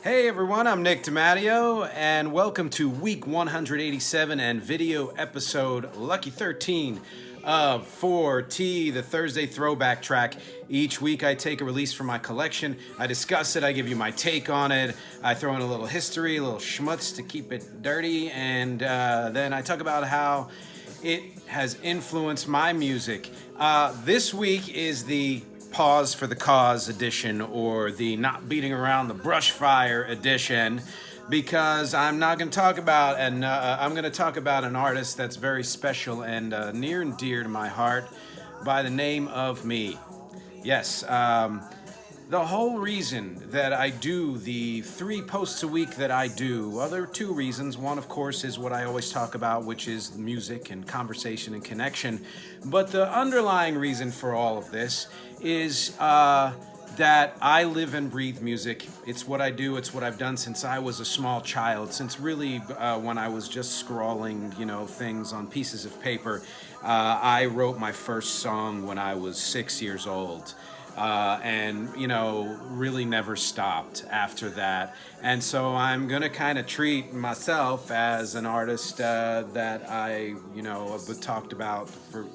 Hey everyone, I'm Nick DeMatteo, and welcome to week 187 and video episode Lucky 13 of 4T, the Thursday Throwback Track. Each week I take a release from my collection, I discuss it, I give you my take on it, I throw in a little history, a little schmutz to keep it dirty, and then I talk about how it has influenced my music. This week is the Pause for the Cause edition, or the Not Beating Around the Brush Fire edition, because I'm not going to talk about, and I'm going to talk about an artist that's very special and near and dear to my heart by the name of me. Yes, the whole reason that I do the 3 posts a week that I do, well, there are 2 reasons. One, of course, is what I always talk about, which is music and conversation and connection. But the underlying reason for all of this is that I live and breathe music. It's what I do. It's what I've done since I was a small child, since really when I was just scrawling, things on pieces of paper. I wrote my first song when I was 6 years old. And really never stopped after that. And so I'm gonna kind of treat myself as an artist that I have talked about for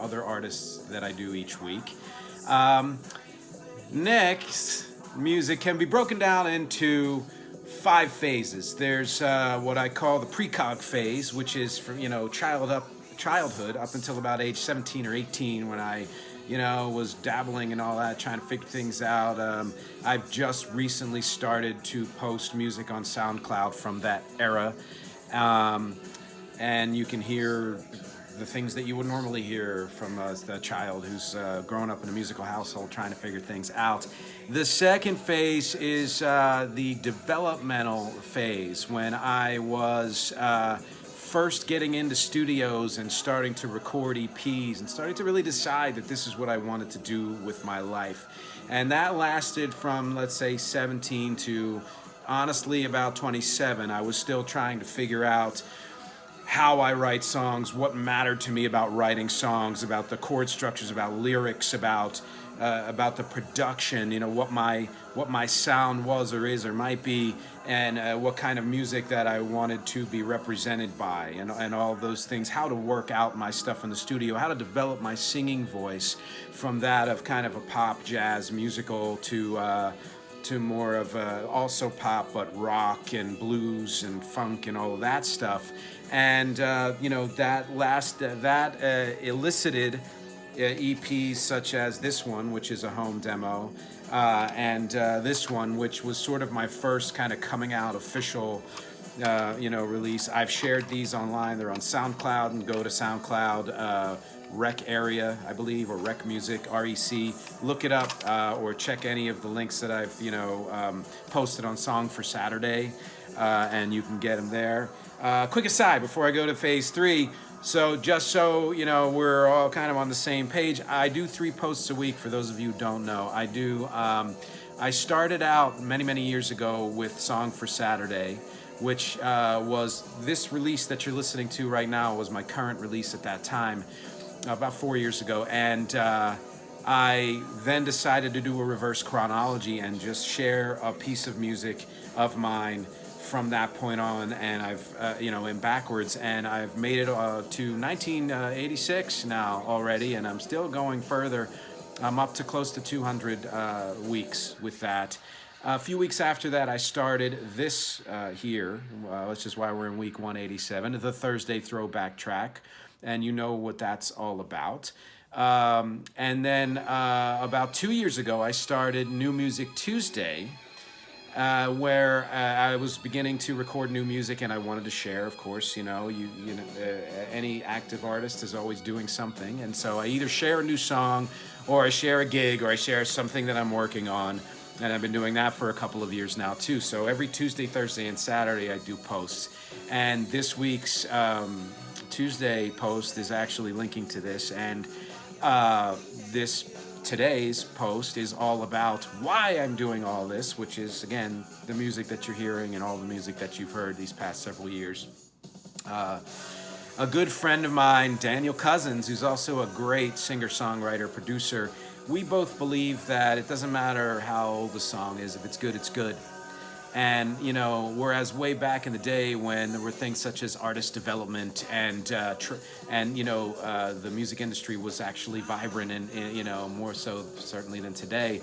other artists that I do each week. Next, music can be broken down into 5 phases. There's what I call the precog phase, which is from childhood up until about age 17 or 18, when I was dabbling and all that, trying to figure things out. I've just recently started to post music on SoundCloud from that era. And you can hear the things that you would normally hear from the child who's grown up in a musical household trying to figure things out. The second phase is the developmental phase, when I was first getting into studios and starting to record EPs and starting to really decide that this is what I wanted to do with my life. And that lasted from, let's say, 17 to honestly about 27. I was still trying to figure out how I write songs, what mattered to me about writing songs, about the chord structures, about lyrics, about the production, what my sound was or is or might be, and what kind of music that I wanted to be represented by, and all of those things, how to work out my stuff in the studio, how to develop my singing voice from that of kind of a pop, jazz, musical to more of also pop, but rock and blues and funk and all of that stuff. And that elicited EPs such as this one, which is a home demo, and this one, which was sort of my first kind of coming out official release. I've shared these online. They're on SoundCloud, and go to SoundCloud, Rec Area, I believe, or Rec Music, REC. Look it up, or check any of the links that I've posted on Song for Saturday, and you can get them there. Quick aside before I go to phase 3. So just so we're all kind of on the same page, I do 3 posts a week. For those of you who don't know, I do. I started out many years ago with Song for Saturday, which was this release that you're listening to right now. Was my current release at that time, about 4 years ago, and I then decided to do a reverse chronology and just share a piece of music of mine from that point on, and I've in backwards, and I've made it to 1986 now already, and I'm still going further. I'm up to close to 200 weeks with that. A few weeks after that, I started this here, which is why we're in week 187, the Thursday Throwback Track, and you know what that's all about. And then about 2 years ago, I started New Music Tuesday, where I was beginning to record new music, and I wanted to share, of course. Any active artist is always doing something, and so I either share a new song, or I share a gig, or I share something that I'm working on, and I've been doing that for a couple of years now too. So every Tuesday, Thursday, and Saturday I do posts, and this week's Tuesday post is actually linking to this, and today's post is all about why I'm doing all this, which is, again, the music that you're hearing and all the music that you've heard these past several years. A good friend of mine, Daniel Cousins, who's also a great singer-songwriter, producer, we both believe that it doesn't matter how old the song is. If it's good, it's good. And, you know, whereas way back in the day when there were things such as artist development and the music industry was actually vibrant and you know, more so certainly than today,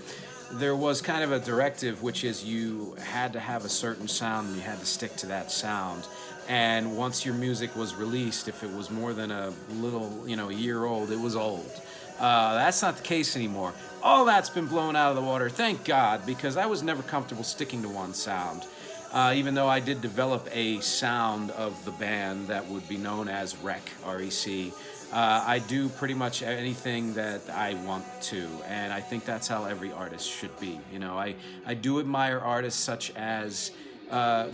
there was kind of a directive, which is you had to have a certain sound and you had to stick to that sound. And once your music was released, if it was more than a little, you know, a year old, it was old. That's not the case anymore. All that's been blown out of the water, thank God, because I was never comfortable sticking to one sound. Even though I did develop a sound of the band that would be known as REC, R-E-C, I do pretty much anything that I want to, and I think that's how every artist should be. You know, I do admire artists such as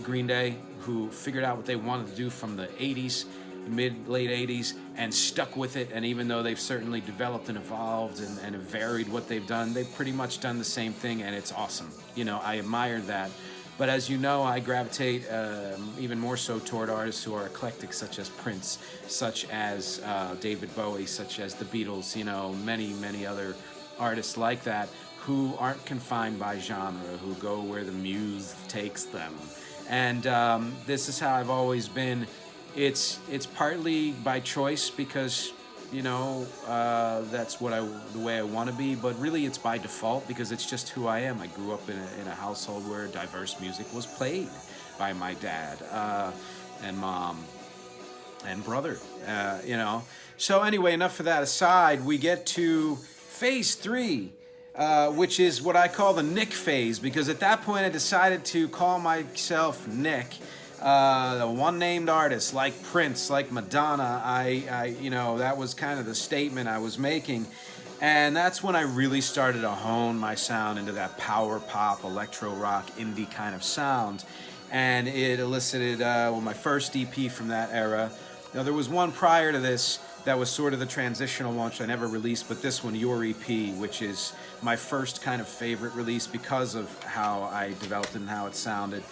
Green Day, who figured out what they wanted to do from the 80s, late 80s, and stuck with it. And even though they've certainly developed and evolved and have varied what they've done, they've pretty much done the same thing, and it's awesome. You know, I admire that. But as you know, I gravitate even more so toward artists who are eclectic, such as Prince, such as David Bowie, such as the Beatles, you know, many other artists like that, who aren't confined by genre, who go where the muse takes them. And this is how I've always been. It's partly by choice because, you know, that's the way I want to be, but really it's by default because it's just who I am. I grew up in a household where diverse music was played by my dad and mom and brother, you know. So anyway, enough of that aside, we get to phase 3, which is what I call the Nick phase, because at that point I decided to call myself Nick. The one-named artist, like Prince, like Madonna, I you know, that was kind of the statement I was making. And that's when I really started to hone my sound into that power pop, electro rock, indie kind of sound. And it elicited my first EP from that era. Now, there was one prior to this that was sort of the transitional one, which I never released, but this one, Your EP, which is my first kind of favorite release because of how I developed it and how it sounded.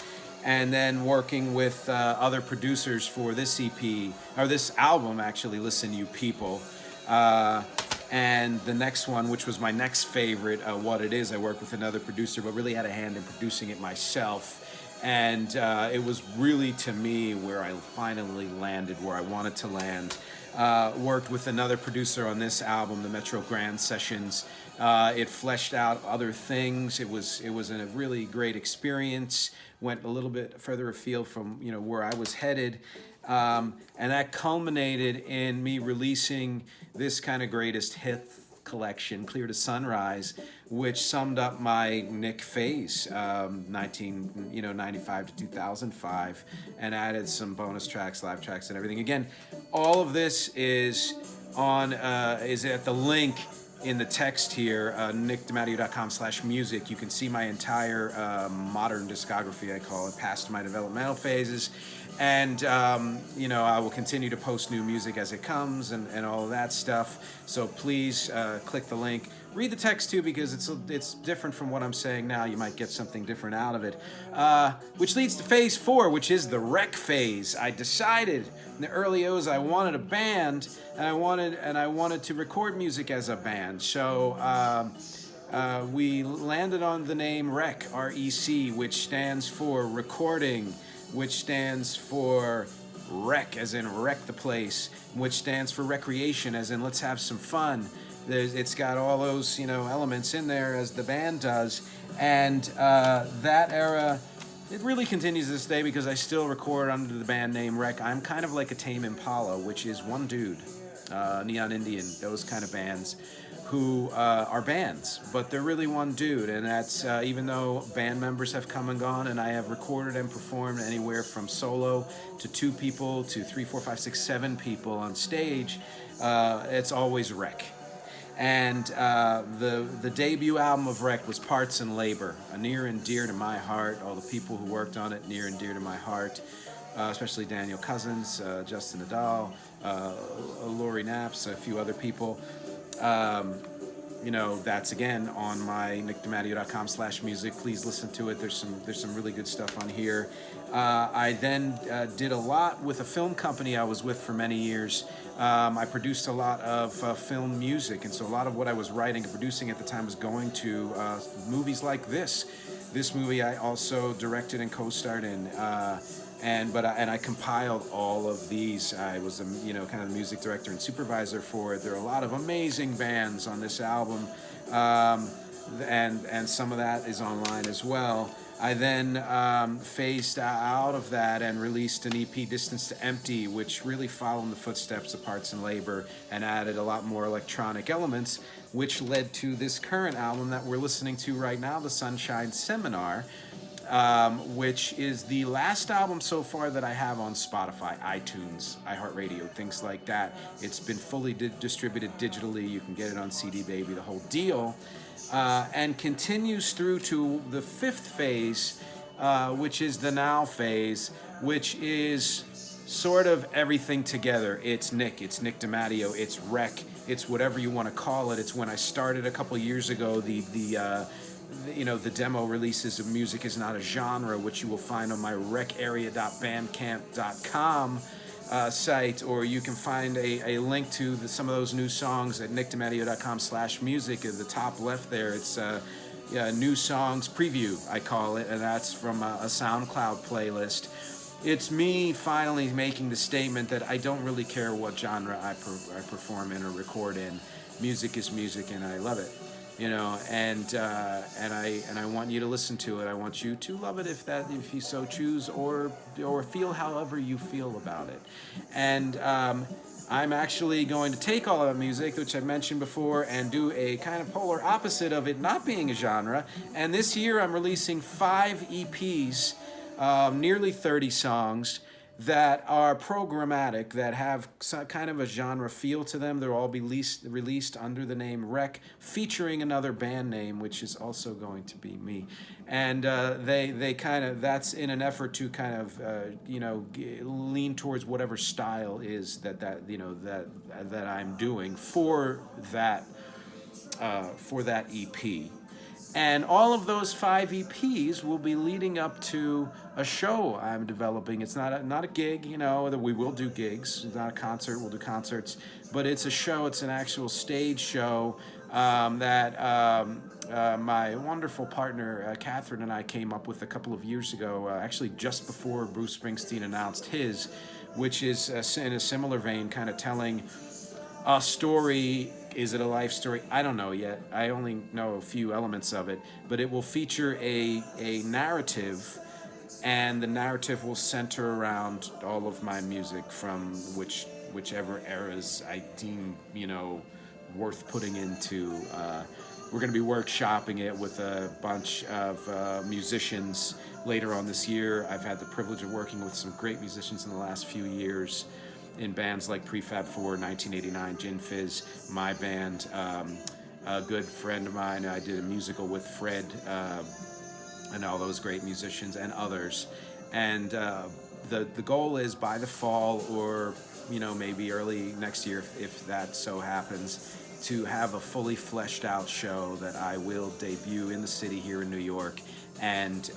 And then working with other producers for this EP, or this album actually, Listen You People. And the next one, which was my next favorite, What It Is, I worked with another producer, but really had a hand in producing it myself. And it was really, to me, where I finally landed, where I wanted to land. Worked with another producer on this album, the Metro Grand Sessions. It fleshed out other things. It was a really great experience. Went a little bit further afield from, you know, where I was headed, and that culminated in me releasing this kind of greatest hit collection, Clear to Sunrise, which summed up my Nick phase, 1995 to 2005, and added some bonus tracks, live tracks, and everything. Again, all of this is at the link in the text here, nickdematteo.com/music. You can see my entire modern discography, I call it, past my developmental phases. And, you know, I will continue to post new music as it comes and all of that stuff. So please click the link. Read the text too, because it's different from what I'm saying now. You might get something different out of it. Which leads to phase 4, which is the rec phase. I decided in the early O's I wanted a band, and I wanted to record music as a band. So we landed on the name REC, R-E-C, which stands for recording, which stands for wreck, as in wreck the place, which stands for recreation, as in let's have some fun. It's got all those, you know, elements in there as the band does. And that era, it really continues to this day because I still record under the band name REC. I'm kind of like a Tame Impala, which is one dude, Neon Indian, those kind of bands, who are bands, but they're really one dude. And that's even though band members have come and gone, and I have recorded and performed anywhere from solo to 2 people to 3, 4, 5, 6, 7 people on stage, it's always REC. And the debut album of REC was Parts and Labor, near and dear to my heart. All the people who worked on it, near and dear to my heart, especially Daniel Cousins, Justin Adal, Lori Knaps, a few other people. You know, that's again on my nickdematteo.com/music. Please listen to it. There's some really good stuff on here. I then did a lot with a film company I was with for many years. I produced a lot of film music, and so a lot of what I was writing and producing at the time was going to movies like this, This movie I also directed and co-starred in. And I compiled all of these. I was kind of the music director and supervisor for it. There are a lot of amazing bands on this album, and some of that is online as well. I then phased out of that and released an EP, Distance to Empty, which really followed in the footsteps of Parts and Labor and added a lot more electronic elements, which led to this current album that we're listening to right now, The Sunshine Seminar, which is the last album so far that I have on Spotify, iTunes, iHeartRadio, things like that. It's been fully distributed digitally. You can get it on CD Baby, the whole deal, and continues through to the fifth phase, which is the now phase, which is sort of everything together. It's Nick DeMatteo, it's Rec, it's whatever you want to call it. It's when I started a couple years ago, the demo releases of Music Is Not a Genre, which you will find on my recarea.bandcamp.com site, or you can find a link to some of those new songs at nickdematteo.com/music. At the top left there, it's new songs preview, I call it, and that's from a SoundCloud playlist. It's me finally making the statement that I don't really care what genre I perform in or record in. Music is music, and I love it. And I want you to listen to it. I want you to love it if you so choose, or feel however you feel about it. And I'm actually going to take all of that music, which I mentioned before, and do a kind of polar opposite of it not being a genre. And this year I'm releasing 5 EPs, nearly 30 songs, that are programmatic, that have some kind of a genre feel to them. They'll all be released under the name Rec, featuring another band name, which is also going to be me. And they kind of, that's in an effort to kind of lean towards whatever style is that I'm doing for that EP. And all of those 5 EPs will be leading up to a show I'm developing. It's not a gig, that we will do gigs. It's not a concert, we'll do concerts. But it's a show, it's an actual stage show that my wonderful partner, Catherine, and I came up with a couple of years ago, actually just before Bruce Springsteen announced his, which is in a similar vein, kind of telling a story. Is it a life story? I don't know yet. I only know a few elements of it, but it will feature a narrative, and the narrative will center around all of my music from whichever eras I deem worth putting into. We're going to be workshopping it with a bunch of musicians later on this year. I've had the privilege of working with some great musicians in the last few years, in bands like Prefab 4, 1989, Gin Fizz, my band, a good friend of mine. I did a musical with Fred, and all those great musicians and others. And the goal is by the fall, or maybe early next year, if that so happens, to have a fully fleshed out show that I will debut in the city here in New York, and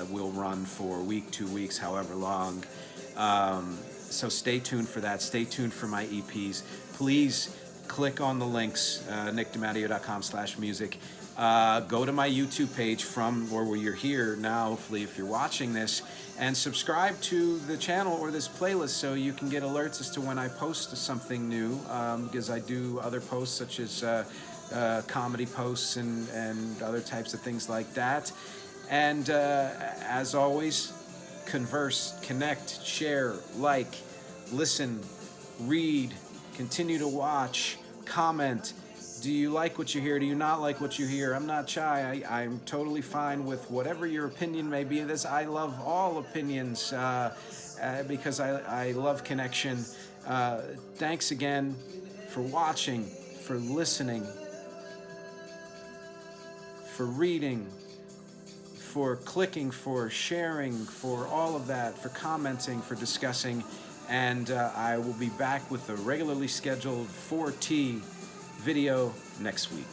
will run for a week, 2 weeks, however long. So stay tuned for that. Stay tuned for my EPs. Please click on the links, nickdematteo.com/music. Go to my YouTube page from where you're here now, hopefully, if you're watching this, and subscribe to the channel or this playlist so you can get alerts as to when I post something new, because I do other posts such as comedy posts and other types of things like that. And as always, converse, connect, share, like, listen, read, continue to watch, comment. Do you like what you hear? Do you not like what you hear? I'm not shy. I'm totally fine with whatever your opinion may be of this. I love all opinions because I love connection. Thanks again for watching, for listening, for reading, for clicking, for sharing, for all of that, for commenting, for discussing. And I will be back with a regularly scheduled 4T video next week.